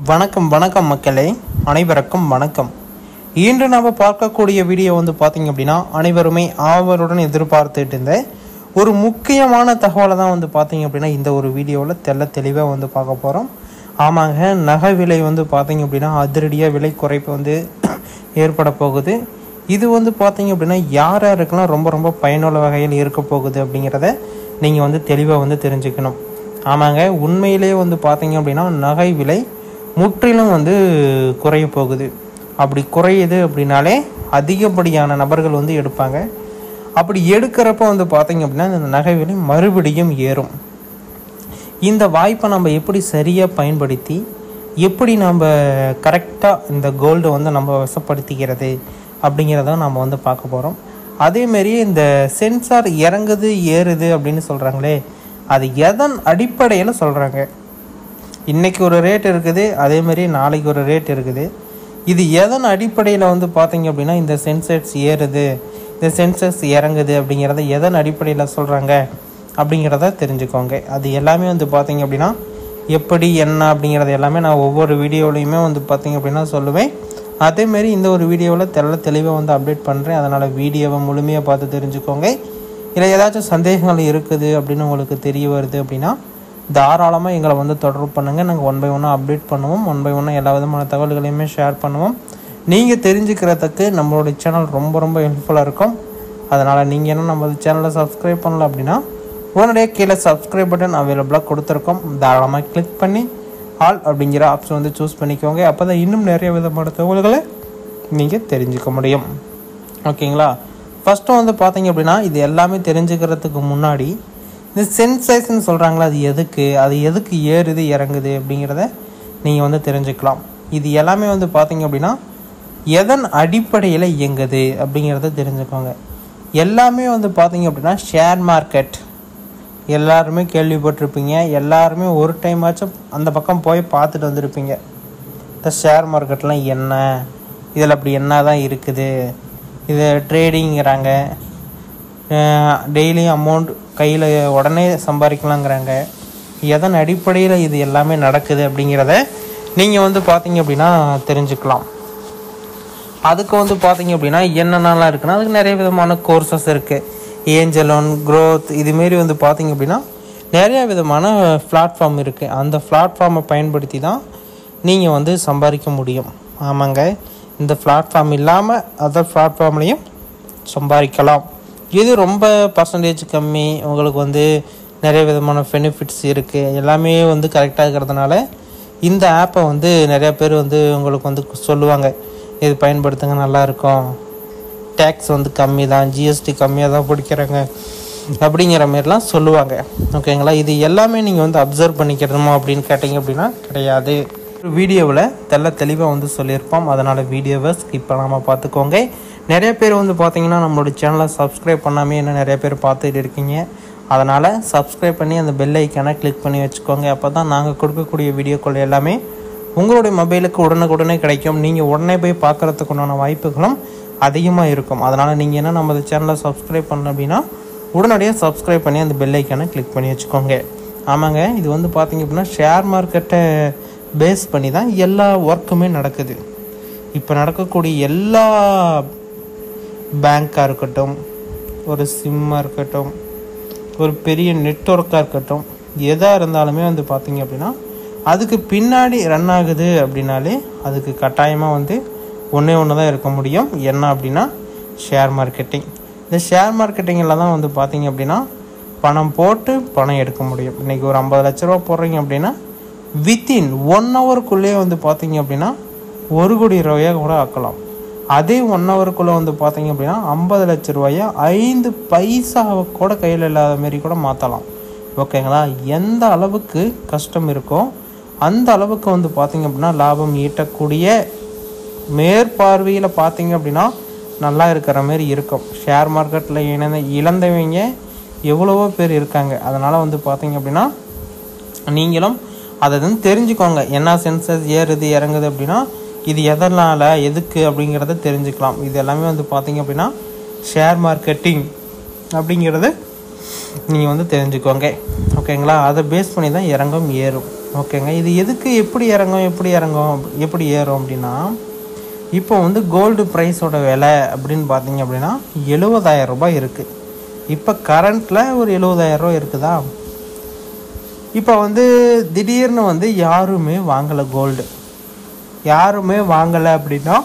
வணக்கம் வணக்கம் மக்களே, அனைவருக்கும் வணக்கம். இன்று நம்ம பார்க்கக்கூடிய வீடியோ பார்த்தீங்க அப்படின்னா, அனைவருமே ஆவலுடன் எதிர்பார்த்துட்டு இருந்த ஒரு முக்கியமான தகவலை தான் பார்த்தீங்க அப்படின்னா இந்த ஒரு வீடியோவில் தெளிவாக பார்க்க போகிறோம். ஆமாங்க, நகை விலை பார்த்தீங்க அப்படின்னா அதிரடியாக விலை குறைப்பு ஏற்பட போகுது. இது பார்த்தீங்க அப்படின்னா யார் யாருக்கெல்லாம் ரொம்ப ரொம்ப பயனுள்ள வகையில் இருக்க போகுது அப்படிங்கிறத நீங்கள் தெளிவாக தெரிஞ்சுக்கணும். ஆமாங்க, உண்மையிலே பார்த்தீங்க அப்படின்னா நகை விலை முற்றிலும் குறைய போகுது. அப்படி குறையுது அப்படின்னாலே அதிகப்படியான நபர்கள் எடுப்பாங்க. அப்படி எடுக்கிறப்ப பார்த்தீங்க அப்படின்னா இந்த நகை விலை மறுபடியும் ஏறும். இந்த வாய்ப்பை நம்ம எப்படி சரியாக பயன்படுத்தி எப்படி நம்ம கரெக்டாக இந்த கோல்டு நம்ம வசப்படுத்திக்கிறது அப்படிங்கிறத நம்ம பார்க்க போகிறோம். அதேமாரியே இந்த சென்சார் இறங்குது ஏறுது அப்படின்னு சொல்கிறாங்களே, அது எதன் அடிப்படையில் சொல்கிறாங்க? இன்றைக்கி ஒரு ரேட் இருக்குது, அதேமாரி நாளைக்கு ஒரு ரேட் இருக்குது. இது எதன் அடிப்படையில் பார்த்தீங்க அப்படின்னா இந்த சென்செக்ஸ் ஏறுது, இந்த சென்செக்ஸ் இறங்குது அப்படிங்கிறத எதன் அடிப்படையில் சொல்கிறாங்க அப்படிங்கிறத தெரிஞ்சுக்கோங்க. அது எல்லாமே பார்த்தீங்க அப்படின்னா எப்படி என்ன அப்படிங்கிறது எல்லாமே நான் ஒவ்வொரு வீடியோலையுமே பார்த்தீங்க அப்படின்னா சொல்லுவேன். அதேமாரி இந்த ஒரு வீடியோவில் தெளிவாக அப்டேட் பண்ணுறேன். அதனால் வீடியோவை முழுமையாக பார்த்து தெரிஞ்சுக்கோங்க. இல்லை ஏதாச்சும் சந்தேகங்கள் இருக்குது அப்படின்னு உங்களுக்கு தெரிய வருது அப்படின்னா தாராளமாக எங்களை தொடர்பு பண்ணுங்கள். நாங்கள் 1 by 1 அப்டேட் பண்ணுவோம். 1 by 1 எல்லா விதமான தகவல்களையுமே ஷேர் பண்ணுவோம். நீங்கள் தெரிஞ்சுக்கிறதுக்கு நம்மளுடைய சேனல் ரொம்ப ரொம்ப ஹெல்ப்ஃபுல்லாக இருக்கும். அதனால் நீங்கள் என்ன நம்ம சேனலை சப்ஸ்கிரைப் பண்ணல அப்படின்னா உடனடியாக கீழே சப்ஸ்கிரைப் பட்டன் அவைலபிளாக கொடுத்துருக்கோம். தாராளமாக கிளிக் பண்ணி ஆல் அப்படிங்கிற ஆப்ஷன் சூஸ் பண்ணிக்கோங்க. அப்போ தான் இன்னும் நிறைய விதமான தகவல்களை நீங்கள் தெரிஞ்சுக்க முடியும். ஓகேங்களா? ஃபஸ்ட்டு பார்த்தீங்க அப்படின்னா இது எல்லாமே தெரிஞ்சுக்கிறதுக்கு முன்னாடி இந்த சென்சேஷன் சொல்கிறாங்களா, அது எதுக்கு ஏறுது இறங்குது அப்படிங்கிறத நீங்கள் தெரிஞ்சுக்கலாம். இது எல்லாமே பார்த்தீங்க அப்படின்னா எதன் அடிப்படையில் இயங்குது அப்படிங்கிறத தெரிஞ்சுக்கோங்க. எல்லாமே பார்த்தீங்க அப்படின்னா ஷேர் மார்க்கெட் எல்லாருமே கேள்விப்பட்டிருப்பீங்க. எல்லாருமே ஒரு டைம் ஆச்சும் அந்த பக்கம் போய் பார்த்துட்டு வந்திருப்பீங்க. இந்த ஷேர் மார்க்கெட்லாம் என்ன, இதில் அப்படி என்ன தான் இருக்குது, இது ட்ரேடிங்கிறாங்க, டெய்லி அமௌண்ட் கையில் உடனே சம்பாதிக்கலாங்கிறாங்க. எதன் அடிப்படையில் இது எல்லாமே நடக்குது அப்படிங்கிறத நீங்கள் பார்த்தீங்க அப்படின்னா தெரிஞ்சுக்கலாம். அதுக்கு பார்த்தீங்க அப்படின்னா என்னென்னலாம் இருக்குன்னா அதுக்கு நிறைய விதமான கோர்சஸ் இருக்குது. ஏஞ்சல் லோன், க்ரோத், இதுமாரி பார்த்தீங்க அப்படின்னா நிறையா விதமான பிளாட்ஃபார்ம் இருக்குது. அந்த பிளாட்ஃபார்மை பயன்படுத்தி தான் நீங்கள் சம்பாதிக்க முடியும். ஆமாங்க, இந்த பிளாட்ஃபார்ம் இல்லாமல் அதர் பிளாட்ஃபார்ம்லேயும் சம்பாதிக்கலாம். இது ரொம்ப பர்சன்டேஜ் கம்மி, உங்களுக்கு நிறைய விதமான பெனிஃபிட்ஸ் இருக்குது. எல்லாமே கரெக்டாக இருக்கிறதுனால இந்த ஆப்பை நிறையா பேர் உங்களுக்கு சொல்லுவாங்க, இது பயன்படுத்துங்க நல்லாயிருக்கும், டேக்ஸ் கம்மி தான், ஜிஎஸ்டி கம்மியாக தான் பிடிக்கிறாங்க அப்படிங்கிற மாரிலாம் சொல்லுவாங்க. ஓகேங்களா? இது எல்லாமே நீங்கள் அப்சர்வ் பண்ணிக்கிறணுமா அப்படின்னு கேட்டிங்க அப்படின்னா கிடையாது. வீடியோவில் தெளிவாக சொல்லியிருப்போம். அதனால் வீடியோவை ஸ்கிப் பண்ணாமல் பார்த்துக்கோங்க. நிறைய பேர் பார்த்தீங்கன்னா நம்மளோட சேனலை சப்ஸ்கிரைப் பண்ணாமல் இன்னும் நிறைய பேர் பார்த்துட்டு இருக்கீங்க. அதனால் சப்ஸ்கிரைப் பண்ணி அந்த பெல் ஐக்கானை கிளிக் பண்ணி வச்சுக்கோங்க. அப்போ தான் நாங்கள் கொடுக்கக்கூடிய வீடியோக்கள் எல்லாமே உங்களுடைய மொபைலுக்கு உடனுக்குடனே கிடைக்கும். நீங்கள் உடனே போய் பார்க்குறதுக்கு உண்டான வாய்ப்புகளும் அதிகமாக இருக்கும். அதனால் நீங்கள் என்ன நம்ம சேனலை சப்ஸ்கிரைப் பண்ணல அப்படின்னா உடனடியாக சப்ஸ்கிரைப் பண்ணி அந்த பெல் ஐக்கானை கிளிக் பண்ணி வச்சுக்கோங்க. ஆமாங்க, இது பார்த்தீங்க அப்படின்னா ஷேர் மார்க்கெட்டை பேஸ் பண்ணி தான் எல்லா ஒர்க்குமே நடக்குது. இப்போ நடக்கக்கூடிய எல்லா பேங்காக இருக்கட்டும், ஒரு சிம்மாக இருக்கட்டும், ஒரு பெரிய நெட்வொர்க்காக இருக்கட்டும், எதாக இருந்தாலுமே பார்த்தீங்க அப்படின்னா அதுக்கு பின்னாடி ரன் ஆகுது அப்படின்னாலே அதுக்கு கட்டாயமாக ஒன்றே ஒன்று தான் இருக்க முடியும். என்ன அப்படின்னா ஷேர் மார்க்கெட்டிங். இந்த ஷேர் மார்க்கெட்டிங்கில் தான் பார்த்தீங்க அப்படின்னா பணம் போட்டு பணம் எடுக்க முடியும். இன்றைக்கி ஒரு 50 லட்ச ரூபா போடுறீங்க அப்படின்னா வித்தின் 1 ஹவருக்குள்ளேயே பார்த்தீங்க அப்படின்னா 1 கோடி ரூபாயாக கூட ஆக்கலாம். அதே 1 ஹவருக்குள்ளே பார்த்தீங்க அப்படின்னா 50 லட்ச ரூபாயை 5 பைசாவை கூட கையில் இல்லாத மாரி கூட மாற்றலாம். ஓகேங்களா? எந்த அளவுக்கு கஷ்டம் இருக்கோ அந்த அளவுக்கு பார்த்தீங்க அப்படின்னா லாபம் ஈட்டக்கூடிய மேற்பார்வையில் பார்த்தீங்க அப்படின்னா நல்லா இருக்கிற மாரி இருக்கும். ஷேர் மார்க்கெட்டில் இழந்தவங்க எவ்வளவோ பேர் இருக்காங்க. அதனால் பார்த்தீங்க அப்படின்னா நீங்களும் அதை தெரிஞ்சுக்கோங்க. என்ன சென்சஸ் ஏறுது இறங்குது அப்படின்னா இது எதனால் எதுக்கு அப்படிங்கிறத தெரிஞ்சுக்கலாம். இது எல்லாமே பார்த்தீங்க அப்படின்னா ஷேர் மார்க்கெட்டிங் அப்படிங்கிறது நீங்கள் தெரிஞ்சுக்கோங்க. ஓகேங்களா? அதை பேஸ் பண்ணி தான் இறங்கும் ஏறும். ஓகேங்க. இது எதுக்கு எப்படி ஏறும் அப்படின்னா, இப்போ வந்து கோல்டு ப்ரைஸோட விலை அப்படின்னு பார்த்தீங்க அப்படின்னா 70,000 ரூபாய் இருக்குது. இப்போ கரண்ட்டில் ஒரு 70,000 ரூபாய் இருக்குதா. இப்போ வந்து திடீர்னு வந்து யாருமே வாங்கலை, கோல்டு யாருமே வாங்கலை அப்படின்னா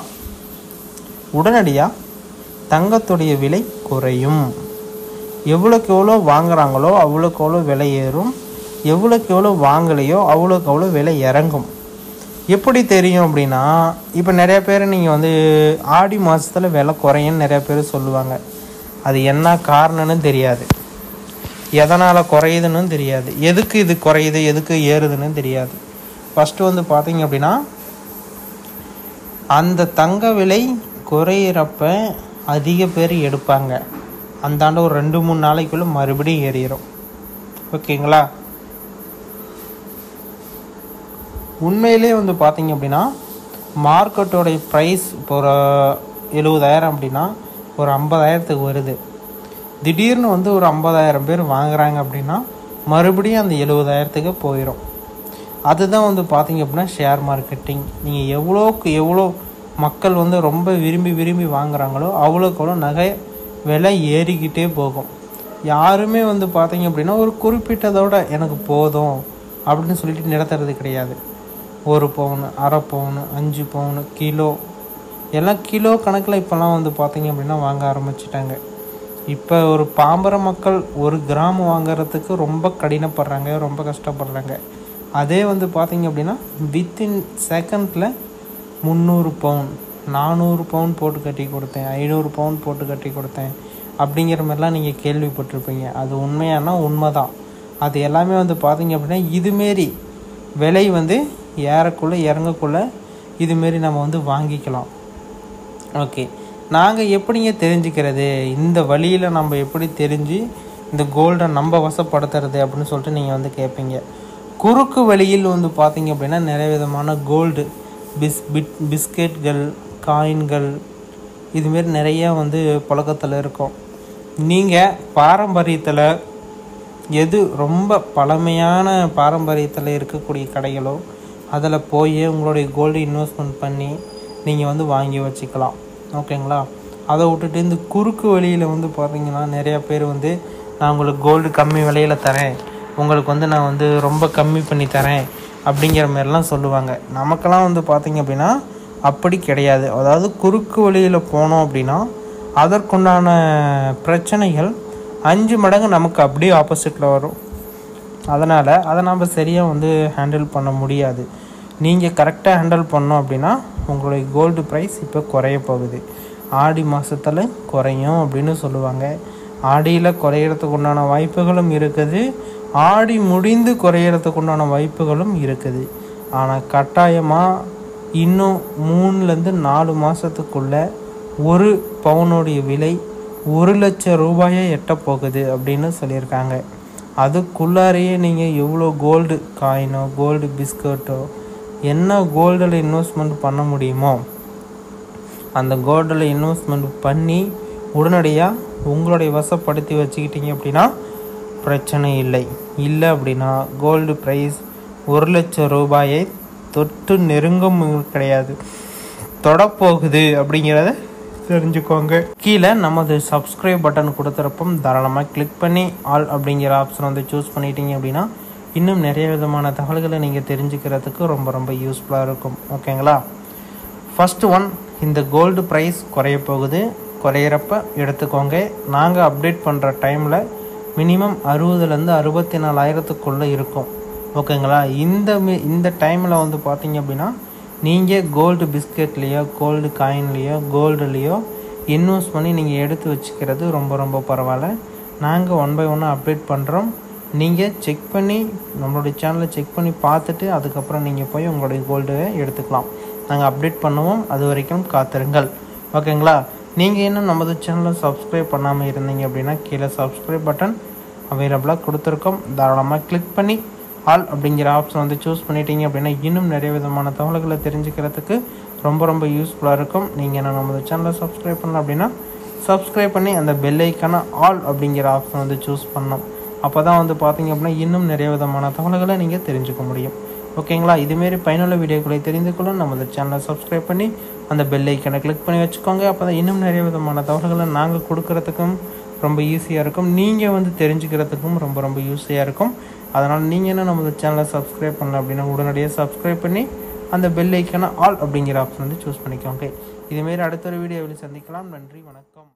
உடனடியாக தங்கத்துடைய விலை குறையும். எவ்வளோக்கு எவ்வளோ வாங்குகிறாங்களோ அவ்வளோக்கு எவ்வளோ விலை ஏறும், எவ்வளோக்கு எவ்வளோ வாங்கலையோ அவ்வளோக்கு அவ்வளோ விலை இறங்கும். எப்படி தெரியும் அப்படின்னா, இப்போ நிறைய பேர் நீங்கள் வந்து ஆடி மாதத்தில் விலை குறையுன்னு நிறைய பேர் சொல்லுவாங்க. அது என்ன காரணம்னு தெரியாது, எதனால் குறையுதுன்னு தெரியாது, எதுக்கு இது குறையுது எதுக்கு ஏறுதுன்னு தெரியாது. ஃபஸ்ட்டு வந்து பார்த்தீங்க அப்படின்னா, அந்த தங்க விலை குறையிறப்ப அதிக பேர் எடுப்பாங்க. அந்தாண்ட ஒரு 2-3 நாளைக்குள்ளே மறுபடியும் ஏறிடும். ஓகேங்களா. உண்மையிலே வந்து பார்த்தீங்க அப்படின்னா மார்க்கெட்டோடைய ப்ரைஸ் இப்போ ஒரு 70,000 அப்படின்னா ஒரு 50,000த்துக்கு வருது. திடீர்னு வந்து ஒரு 50,000 பேர் வாங்குறாங்க அப்படின்னா மறுபடியும் அந்த 70,000த்துக்கு போயிடும். அதுதான் வந்து பார்த்தீங்க அப்படின்னா ஷேர் மார்க்கெட்டிங். நீங்கள் எவ்வளோக்கு எவ்வளோ மக்கள் வந்து ரொம்ப விரும்பி வாங்குறாங்களோ அவ்வளோக்கு அவ்வளோ நகை விலை ஏறிக்கிட்டே போகும். யாருமே வந்து பார்த்தீங்க அப்படின்னா ஒரு குறிப்பிட்டதோட எனக்கு போதும் அப்படின்னு சொல்லிட்டு நிறுத்துறது கிடையாது. 1 பவுன், அரை பவுன், 5 பவுன், கிலோ, எல்லாம் கிலோ கணக்கில் இப்போல்லாம் வந்து பார்த்தீங்க அப்படின்னா வாங்க ஆரம்பிச்சிட்டாங்க. இப்போ ஒரு பாம்பர மக்கள் 1 கிராம் வாங்குறதுக்கு ரொம்ப கடினப்படுறாங்க, ரொம்ப கஷ்டப்படுறாங்க. அதே வந்து பார்த்தீங்க அப்படின்னா வித்தின் செகண்டில் 300 பவுன், 400 பவுன் போட்டு கட்டி கொடுத்தேன், 500 பவுன் போட்டு கட்டி கொடுத்தேன் அப்படிங்கிற மாதிரிலாம் நீங்கள் கேள்விப்பட்டிருப்பீங்க. அது உண்மையானா உண்மை தான். அது எல்லாமே வந்து பார்த்தீங்க அப்படின்னா இதுமாரி விலை வந்து ஏறக்குள்ளே இறங்கக்குள்ளே இதுமாரி நம்ம வந்து வாங்கிக்கலாம். ஓகே, நாங்கள் எப்படிங்க தெரிஞ்சுக்கிறது, இந்த வழியில் நம்ம எப்படி தெரிஞ்சு இந்த கோல்டை நம்ம வசப்படுத்துறது அப்படின்னு சொல்லிட்டு நீங்கள் வந்து கேட்பீங்க. குறுக்கு வழியில் வந்து பார்த்தீங்க அப்படின்னா நிறைய விதமான கோல்டு பிஸ்கெட்கள், காயின்கள் இதுமாரி நிறையா வந்து புழக்கத்தில் இருக்கும். நீங்கள் பாரம்பரியத்தில் எது ரொம்ப பழமையான பாரம்பரியத்தில் இருக்கக்கூடிய கடைகளோ அதில் போய் உங்களுடைய கோல்டு இன்வெஸ்ட்மெண்ட் பண்ணி நீங்கள் வந்து வாங்கி வச்சுக்கலாம். ஓகேங்களா. அதை விட்டுட்டு இந்த குறுக்கு வழியில் வந்து பார்த்தீங்கன்னா நிறையா பேர் வந்து நான் உங்களுக்கு கோல்டு கம்மி விலையில் தரேன், உங்களுக்கு வந்து நான் வந்து ரொம்ப கம்மி பண்ணி தரேன் அப்படிங்கிற மாதிரிலாம் சொல்லுவாங்க. நமக்கெல்லாம் வந்து பார்த்திங்க அப்படின்னா அப்படி கிடையாது. அதாவது குறுக்கு வழியில் போனோம் அப்படின்னா அதற்குண்டான பிரச்சனைகள் 5 மடங்கு நமக்கு அப்படியே ஆப்போசிட்டில் வரும். அதனால் அதை நம்ம சரியாக வந்து ஹேண்டில் பண்ண முடியாது. நீங்கள் கரெக்டாக ஹேண்டில் பண்ணோம் அப்படின்னா உங்களுடைய கோல்டு ப்ரைஸ் இப்போ குறைய போகுது. ஆடி மாதத்தில் குறையும் அப்படின்னு சொல்லுவாங்க. ஆடியில் குறையிறதுக்கு உண்டான வாய்ப்புகளும் இருக்குது, ஆடி முடிந்து குறையிறதுக்கு உண்டான வாய்ப்புகளும் இருக்குது. ஆனால் கட்டாயமாக இன்னும் 3-4 மாதத்துக்குள்ளே 1 பவுனுடைய விலை 1 லட்சம் ரூபாயை எட்டப்போகுது அப்படின்னு சொல்லியிருக்காங்க. அதுக்குள்ளாரையே நீங்கள் எவ்வளோ கோல்டு காயினோ கோல்டு பிஸ்கட்டோ என்ன கோல்டில் இன்வெஸ்ட்மெண்ட் பண்ண முடியுமோ அந்த கோல்டில் இன்வெஸ்ட்மெண்ட் பண்ணி உடனடியாக உங்களுடைய வசப்படுத்தி வச்சுக்கிட்டீங்க அப்படின்னா பிரச்சனை இல்லை. இல்லை அப்படின்னா கோல்டு ப்ரைஸ் 1 லட்சம் ரூபாயை தொட்டு நெருங்கும் கிடையாது, தொடப்போகுது அப்படிங்கிறத தெரிஞ்சுக்கோங்க. கீழே நமது சப்ஸ்கிரைப் பட்டன் கொடுத்துறப்பம் தாராளமாக கிளிக் பண்ணி ஆல் அப்படிங்கிற ஆப்ஷன் வந்து சூஸ் பண்ணிட்டீங்க அப்படின்னா இன்னும் நிறைய விதமான தகவல்களை நீங்கள் தெரிஞ்சுக்கிறதுக்கு ரொம்ப ரொம்ப யூஸ்ஃபுல்லாக இருக்கும். ஓகேங்களா. ஃபஸ்ட்டு ஒன், இந்த கோல்டு ப்ரைஸ் குறைய போகுது. குறையிறப்ப எடுத்துக்கோங்க. நாங்கள் அப்டேட் பண்ணுற டைமில் மினிமம் 60,000 64,000த்துக்குள்ளே இருக்கும். ஓகேங்களா. இந்த டைமில் வந்து பார்த்தீங்க அப்படின்னா நீங்கள் கோல்டு பிஸ்கெட்லேயோ கோல்டு காயின்லேயோ கோல்டுலேயோ இன்வெஸ்ட் பண்ணி நீங்கள் எடுத்து வச்சுக்கிறது ரொம்ப ரொம்ப பரவாயில்ல. நாங்கள் 1 by 1 அப்டேட் பண்ணுறோம். நீங்கள் செக் பண்ணி நம்மளுடைய சேனலை செக் பண்ணி பார்த்துட்டு அதுக்கப்புறம் நீங்கள் போய் உங்களுடைய கோல்டு எடுத்துக்கலாம். நாங்கள் அப்டேட் பண்ணுவோம். அது வரைக்கும் காத்திருங்கள். ஓகேங்களா. நீங்கள் இன்னும் நமது சேனலை சப்ஸ்கிரைப் பண்ணாமல் இருந்தீங்க அப்படின்னா கீழே சப்ஸ்கிரைப் பட்டன் அவைலபிளாக கொடுத்துருக்கோம். தாராளமாக கிளிக் பண்ணி ஆல் அப்படிங்கிற ஆப்ஷன் வந்து சூஸ் பண்ணிட்டீங்க அப்படின்னா இன்னும் நிறைய விதமான தகவல்களை தெரிஞ்சுக்கிறதுக்கு ரொம்ப ரொம்ப யூஸ்ஃபுல்லாக இருக்கும். நீங்கள் என்ன நமது சேனலை சப்ஸ்கிரைப் பண்ணலாம் அப்படின்னா சப்ஸ்கிரைப் பண்ணி அந்த பெல் ஐக்கான ஆல் அப்படிங்கிற ஆப்ஷன் வந்து சூஸ் பண்ணணும். அப்போ தான் வந்து பார்த்தீங்க அப்படின்னா இன்னும் நிறைய விதமான தகவல்களை நீங்கள் தெரிஞ்சுக்க முடியும். ஓகேங்களா? இதுமாரி பயனுள்ள வீடியோக்களை தெரிந்து கொள்ள நமது சேனலை சப்ஸ்கிரைப் பண்ணி அந்த பெல் ஐக்கனை கிளிக் பண்ணி வச்சுக்கோங்க. அப்போ தான் இன்னும் நிறைய விதமான தகவல்களை நாங்கள் கொடுக்குறதுக்கும் ரொம்ப ஈஸியாக இருக்கும். நீங்கள் வந்து தெரிஞ்சுக்கிறதுக்கும் ரொம்ப ரொம்ப யூஸியாக இருக்கும். அதனால் நீங்கள் என்ன நமது சேனலை சப்ஸ்கிரைப் பண்ணல அப்படின்னா உடனடியாக சப்ஸ்கிரைப் பண்ணி அந்த பெல் ஐக்கான ஆல் அப்படிங்கிற ஆப்ஷன் வந்து சூஸ் பண்ணிக்கோங்க. இதுமாரி அடுத்த ஒரு வீடியோவில் சந்திக்கலாம். நன்றி, வணக்கம்.